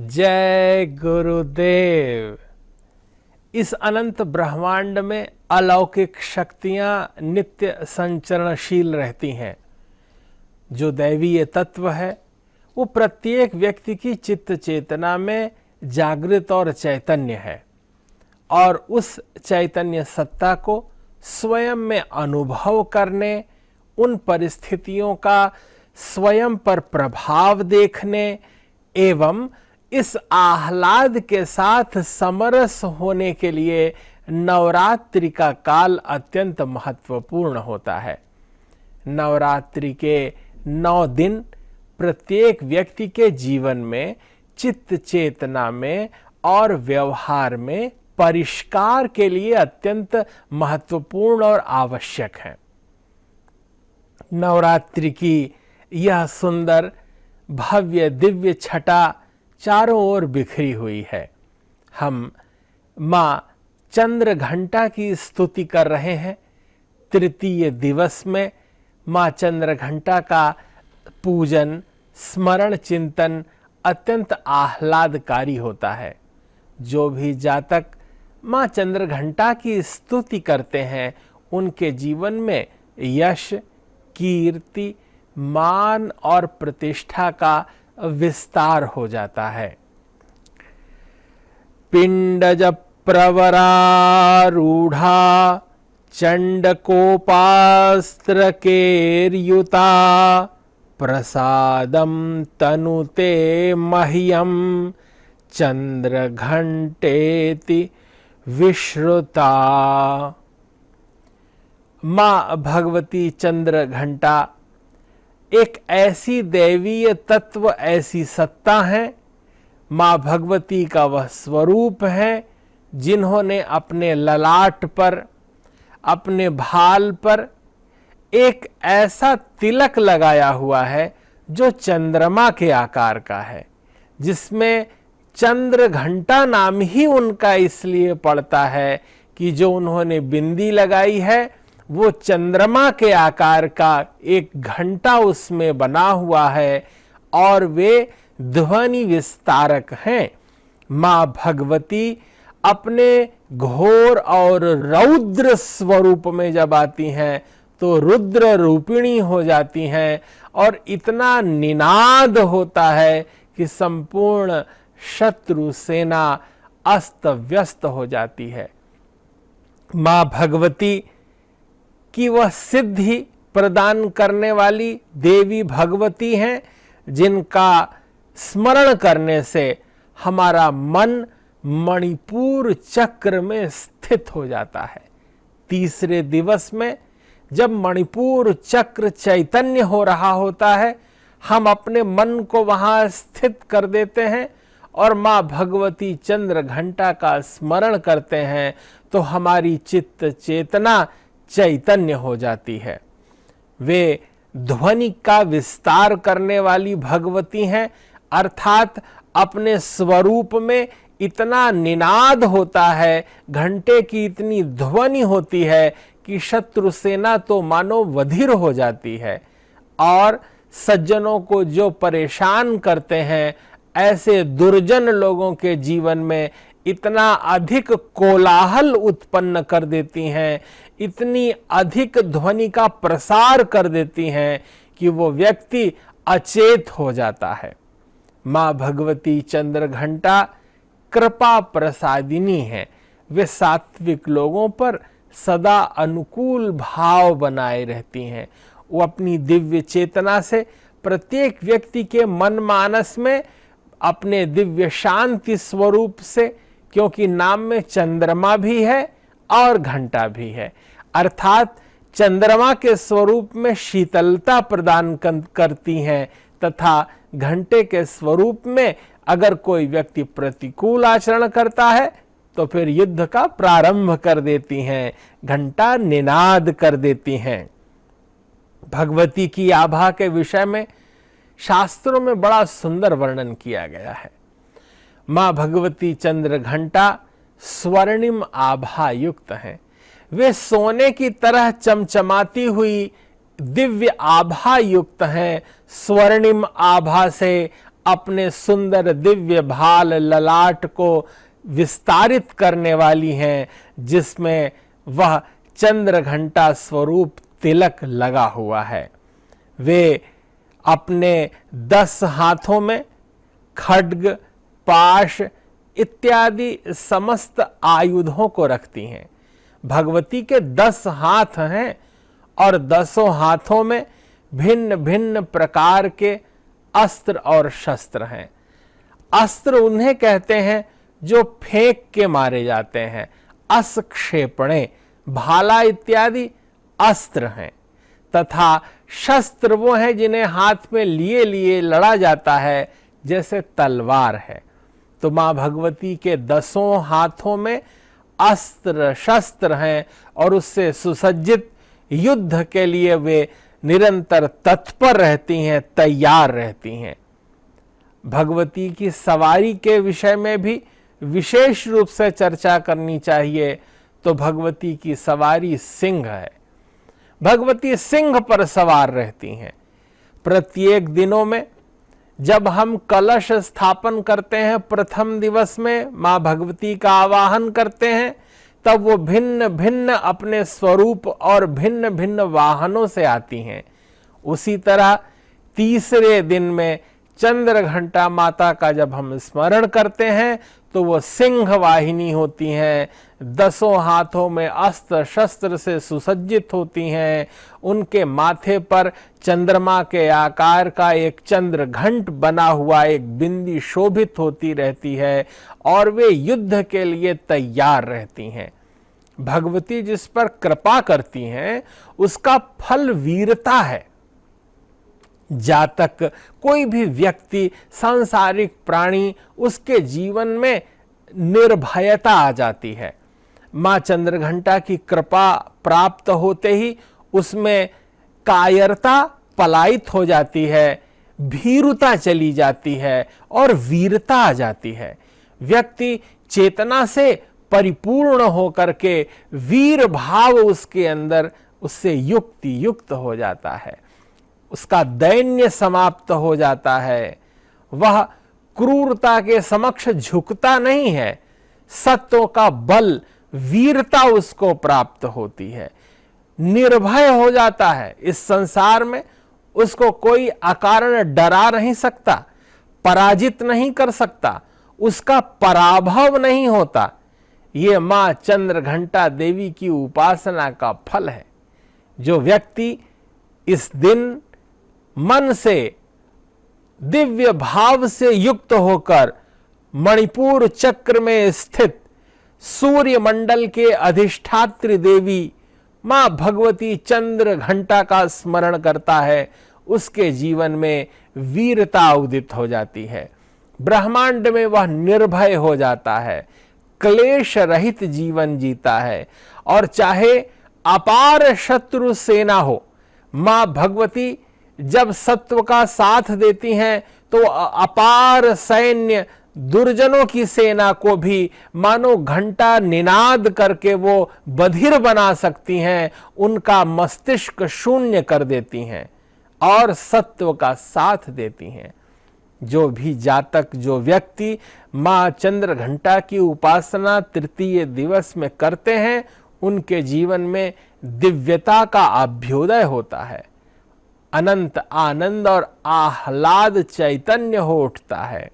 जय गुरुदेव। इस अनंत ब्रह्मांड में अलौकिक शक्तियां नित्य संचरणशील रहती हैं। जो दैवीय तत्व है वो प्रत्येक व्यक्ति की चित्त चेतना में जागृत और चैतन्य है और उस चैतन्य सत्ता को स्वयं में अनुभव करने, उन परिस्थितियों का स्वयं पर प्रभाव देखने एवं इस आह्लाद के साथ समरस होने के लिए नवरात्रि का काल अत्यंत महत्वपूर्ण होता है। नवरात्रि के 9 दिन प्रत्येक व्यक्ति के जीवन में, चित्त चेतना में और व्यवहार में परिष्कार के लिए अत्यंत महत्वपूर्ण और आवश्यक है। नवरात्रि की यह सुंदर भव्य दिव्य छटा चारों ओर बिखरी हुई है। हम मां चंद्र घंटा की स्तुति कर रहे हैं। तृतीय दिवस में मां चंद्र घंटा का पूजन, स्मरण, चिंतन अत्यंत आह्लादकारी होता है। जो भी जातक मां चंद्र घंटा की स्तुति करते हैं उनके जीवन में यश, कीर्ति, मान और प्रतिष्ठा का विस्तार हो जाता है। पिंडज प्रवरारूढ़ा चंडकोपास्त्र केर्युता प्रसादम तनुते मह्यम चंद्र घंटेति विश्रुता। मां भगवती चंद्र घंटा एक ऐसी दैवीय तत्व, ऐसी सत्ता है। मां भगवती का वह स्वरूप है जिन्होंने अपने ललाट पर, अपने भाल पर एक ऐसा तिलक लगाया हुआ है जो चंद्रमा के आकार का है, जिसमें चंद्र घंटा नाम ही उनका इसलिए पड़ता है कि जो उन्होंने बिंदी लगाई है वो चंद्रमा के आकार का एक घंटा उसमें बना हुआ है और वे ध्वनि विस्तारक हैं। मां भगवती अपने घोर और रौद्र स्वरूप में जब आती हैं तो रुद्र रूपिणी हो जाती हैं और इतना निनाद होता है कि संपूर्ण शत्रु सेना अस्त व्यस्त हो जाती है। मां भगवती कि वह सिद्धि प्रदान करने वाली देवी भगवती हैं, जिनका स्मरण करने से हमारा मन मणिपुर चक्र में स्थित हो जाता है। तीसरे दिवस में जब मणिपुर चक्र चैतन्य हो रहा होता है, हम अपने मन को वहां स्थित कर देते हैं और मां भगवती चंद्र घंटा का स्मरण करते हैं तो हमारी चित्त चेतना चैतन्य हो जाती है। वे ध्वनि का विस्तार करने वाली भगवती हैं, अर्थात अपने स्वरूप में इतना निनाद होता है, घंटे की इतनी ध्वनि होती है कि शत्रु सेना तो मानो वधिर हो जाती है और सज्जनों को जो परेशान करते हैं ऐसे दुर्जन लोगों के जीवन में इतना अधिक कोलाहल उत्पन्न कर देती हैं, इतनी अधिक ध्वनि का प्रसार कर देती हैं कि वो व्यक्ति अचेत हो जाता है। मां भगवती चंद्र घंटा कृपा प्रसादिनी है। वे सात्विक लोगों पर सदा अनुकूल भाव बनाए रहती हैं। वो अपनी दिव्य चेतना से प्रत्येक व्यक्ति के मन मानस में अपने दिव्य शांति स्वरूप से, क्योंकि नाम में चंद्रमा भी है और घंटा भी है, अर्थात चंद्रमा के स्वरूप में शीतलता प्रदान करती हैं तथा घंटे के स्वरूप में अगर कोई व्यक्ति प्रतिकूल आचरण करता है तो फिर युद्ध का प्रारंभ कर देती हैं, घंटा निनाद कर देती हैं। भगवती की आभा के विषय में शास्त्रों में बड़ा सुंदर वर्णन किया गया है। मां भगवती चंद्र घंटा स्वर्णिम आभा युक्त हैं। वे सोने की तरह चमचमाती हुई दिव्य आभा युक्त हैं। स्वर्णिम आभा से अपने सुंदर दिव्य भाल ललाट को विस्तारित करने वाली हैं, जिसमें वह चंद्र घंटा स्वरूप तिलक लगा हुआ है। वे अपने 10 हाथों में खड्ग, पाश इत्यादि समस्त आयुधों को रखती हैं। भगवती के 10 हाथ हैं और 10 हाथों में भिन्न भिन्न प्रकार के अस्त्र और शस्त्र हैं। अस्त्र उन्हें कहते हैं जो फेंक के मारे जाते हैं। अस्क्षेपणे, भाला इत्यादि अस्त्र हैं, तथा शस्त्र वो हैं जिन्हें हाथ में लिए लिए लड़ा जाता है, जैसे तलवार है। तो मां भगवती के 10 हाथों में अस्त्र शस्त्र हैं और उससे सुसज्जित युद्ध के लिए वे निरंतर तत्पर रहती हैं, तैयार रहती हैं। भगवती की सवारी के विषय में भी विशेष रूप से चर्चा करनी चाहिए। तो भगवती की सवारी सिंह है। भगवती सिंह पर सवार रहती हैं। प्रत्येक दिनों में जब हम कलश स्थापन करते हैं, प्रथम दिवस में मां भगवती का आवाहन करते हैं, तब वो भिन्न भिन्न अपने स्वरूप और भिन्न भिन्न वाहनों से आती हैं। उसी तरह तीसरे दिन में चंद्र घंटा माता का जब हम स्मरण करते हैं तो वो सिंह वाहिनी होती हैं, 10 हाथों में अस्त्र शस्त्र से सुसज्जित होती हैं। उनके माथे पर चंद्रमा के आकार का एक चंद्र घंट बना हुआ एक बिंदी शोभित होती रहती है और वे युद्ध के लिए तैयार रहती हैं। भगवती जिस पर कृपा करती हैं उसका फल वीरता है। जातक कोई भी व्यक्ति, सांसारिक प्राणी, उसके जीवन में निर्भयता आ जाती है। मां चंद्रघंटा की कृपा प्राप्त होते ही उसमें कायरता पलायित हो जाती है, भीरुता चली जाती है और वीरता आ जाती है। व्यक्ति चेतना से परिपूर्ण होकर के वीर भाव उसके अंदर उससे युक्त हो जाता है। उसका दैन्य समाप्त हो जाता है। वह क्रूरता के समक्ष झुकता नहीं है। सत्व का बल, वीरता उसको प्राप्त होती है। निर्भय हो जाता है। इस संसार में उसको कोई अकारण डरा नहीं सकता, पराजित नहीं कर सकता, उसका पराभव नहीं होता। ये मां चंद्रघंटा देवी की उपासना का फल है। जो व्यक्ति इस दिन मन से दिव्य भाव से युक्त होकर मणिपुर चक्र में स्थित सूर्य मंडल के अधिष्ठात्री देवी मां भगवती चंद्र घंटा का स्मरण करता है, उसके जीवन में वीरता उदित हो जाती है। ब्रह्मांड में वह निर्भय हो जाता है, क्लेश रहित जीवन जीता है। और चाहे अपार शत्रु सेना हो, मां भगवती जब सत्व का साथ देती हैं तो अपार सैन्य दुर्जनों की सेना को भी मानो घंटा निनाद करके वो बधिर बना सकती हैं, उनका मस्तिष्क शून्य कर देती हैं और सत्व का साथ देती हैं। जो भी जातक, जो व्यक्ति मां चंद्र घंटा की उपासना तृतीय दिवस में करते हैं, उनके जीवन में दिव्यता का अभ्युदय होता है। अनंत आनंद और आह्लाद चैतन्य हो उठता है।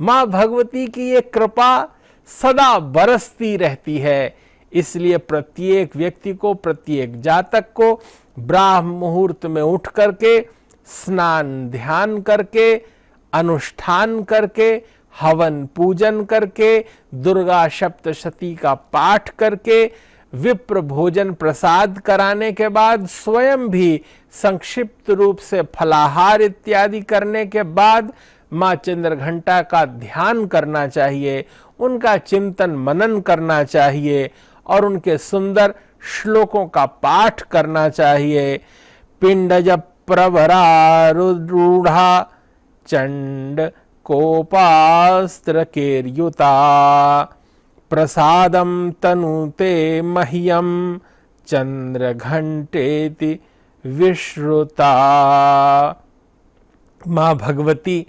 मां भगवती की ये कृपा सदा बरसती रहती है। इसलिए प्रत्येक व्यक्ति को, प्रत्येक जातक को ब्राह्म मुहूर्त में उठ करके, स्नान ध्यान करके, अनुष्ठान करके, हवन पूजन करके, दुर्गा सप्तशती का पाठ करके, विप्र भोजन प्रसाद कराने के बाद स्वयं भी संक्षिप्त रूप से फलाहार इत्यादि करने के बाद मां चंद्रघंटा का ध्यान करना चाहिए, उनका चिंतन मनन करना चाहिए और उनके सुंदर श्लोकों का पाठ करना चाहिए। पिंडज प्रवरारूढ़ा चंड कोपास्त्र केर्युता प्रसादम तनुते मह्यम चंद्र घंटेति विश्रुता। मां भगवती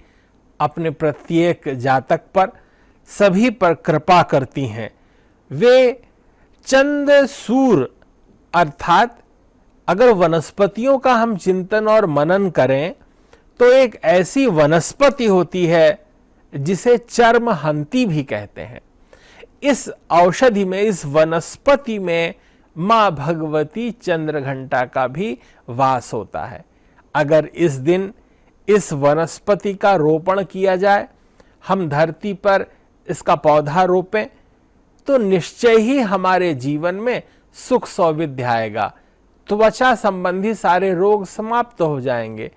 अपने प्रत्येक जातक पर, सभी पर कृपा करती हैं। वे चंद सूर अर्थात अगर वनस्पतियों का हम चिंतन और मनन करें तो एक ऐसी वनस्पति होती है जिसे चर्महंती भी कहते हैं। इस औषधि में, इस वनस्पति में मां भगवती चंद्रघंटा का भी वास होता है। अगर इस दिन इस वनस्पति का रोपण किया जाए, हम धरती पर इसका पौधा रोपें, तो निश्चय ही हमारे जीवन में सुख सौविध्य आएगा। त्वचा संबंधी सारे रोग समाप्त हो जाएंगे।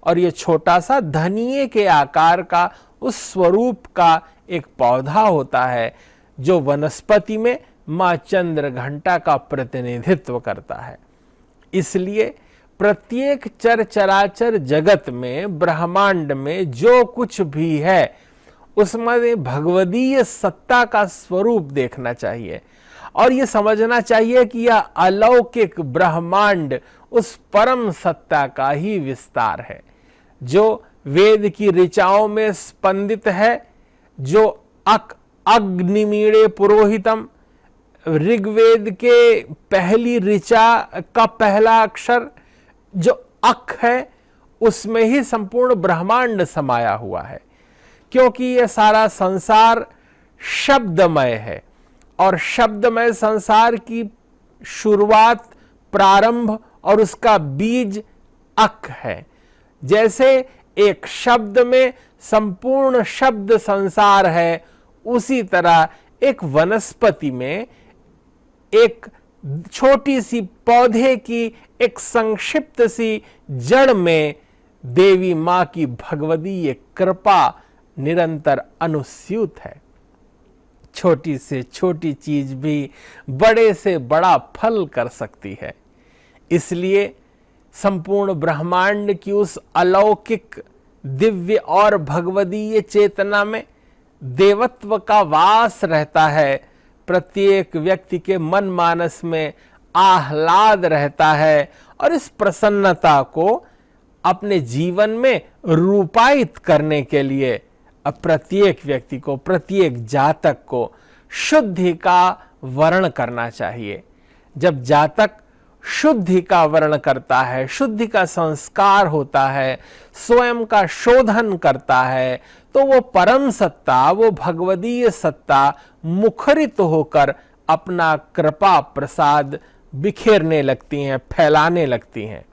और ये छोटा सा धनिये के आकार का उस स्वरूप का एक पौधा होता है जो वनस्पति में मां चंद्रघंटा का प्रतिनिधित्व करता है। इसलिए प्रत्येक चराचर जगत में, ब्रह्मांड में जो कुछ भी है उसमें भगवदीय सत्ता का स्वरूप देखना चाहिए और ये समझना चाहिए कि यह अलौकिक ब्रह्मांड उस परम सत्ता का ही विस्तार है जो वेद की ऋचाओं में स्पंदित है, जो अग्निमीणे पुरोहितम, ऋग्वेद के पहली ऋचा का पहला अक्षर जो अक है, उसमें ही संपूर्ण ब्रह्मांड समाया हुआ है। क्योंकि यह सारा संसार शब्दमय है और शब्दमय संसार की शुरुआत, प्रारंभ और उसका बीज अक है। जैसे एक शब्द में संपूर्ण शब्द संसार है, उसी तरह एक वनस्पति में, एक छोटी सी पौधे की एक संक्षिप्त सी जड़ में देवी मां की भगवदीय कृपा निरंतर अनुस्यूत है। छोटी से छोटी चीज भी बड़े से बड़ा फल कर सकती है। इसलिए संपूर्ण ब्रह्मांड की उस अलौकिक, दिव्य और भगवदीय चेतना में देवत्व का वास रहता है। प्रत्येक व्यक्ति के मन मानस में आह्लाद रहता है और इस प्रसन्नता को अपने जीवन में रूपायित करने के लिए प्रत्येक व्यक्ति को, प्रत्येक जातक को शुद्धि का वर्ण करना चाहिए। जब जातक शुद्धि का वर्ण करता है, शुद्धि का संस्कार होता है, स्वयं का शोधन करता है, तो वो परम सत्ता, वो भगवदीय सत्ता मुखरित होकर अपना कृपा प्रसाद बिखेरने लगती हैं, फैलाने लगती हैं।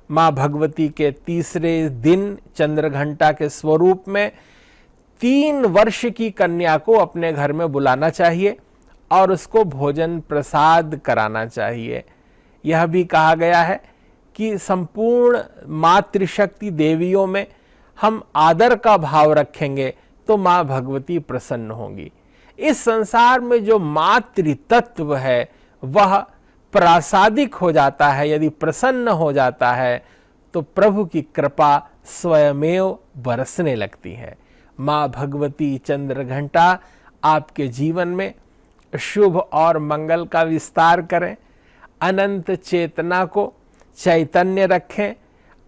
मां भगवती के तीसरे दिन चंद्रघंटा के स्वरूप में 3 वर्ष की कन्या को अपने घर में बुलाना चाहिए और उसको भोजन प्रसाद कराना चाहिए। यह भी कहा गया है कि संपूर्ण मातृशक्ति देवियों में हम आदर का भाव रखेंगे तो मां भगवती प्रसन्न होंगी। इस संसार में जो मातृ तत्व है वह प्रासादिक हो जाता है। यदि प्रसन्न हो जाता है तो प्रभु की कृपा स्वयमेव बरसने लगती है। मां भगवती चंद्रघंटा आपके जीवन में शुभ और मंगल का विस्तार करें, अनंत चेतना को चैतन्य रखें,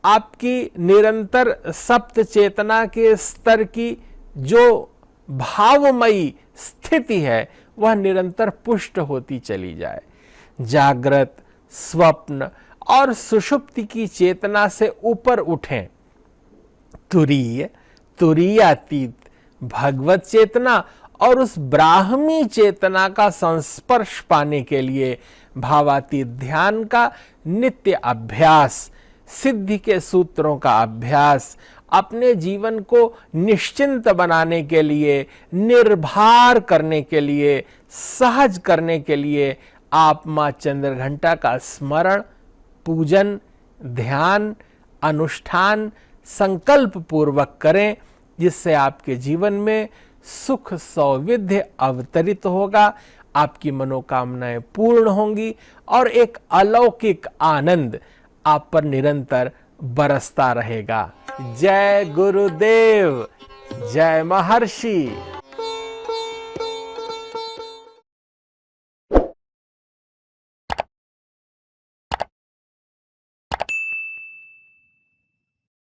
आपकी निरंतर सप्त चेतना के स्तर की जो भावमयी स्थिति है वह निरंतर पुष्ट होती चली जाए। जागृत, स्वप्न और सुषुप्ति की चेतना से ऊपर उठें। तुरीय, तुरीयातीत भगवत चेतना और उस ब्राह्मी चेतना का संस्पर्श पाने के लिए भावातीत ध्यान का नित्य अभ्यास, सिद्धि के सूत्रों का अभ्यास, अपने जीवन को निश्चिंत बनाने के लिए, निर्भर करने के लिए, सहज करने के लिए आप मां चंद्रघंटा का स्मरण, पूजन, ध्यान, अनुष्ठान संकल्प पूर्वक करें, जिससे आपके जीवन में सुख सौविध्य अवतरित होगा, आपकी मनोकामनाएं पूर्ण होंगी और एक अलौकिक आनंद आप पर निरंतर बरसता रहेगा। जय गुरुदेव, जय महर्षि।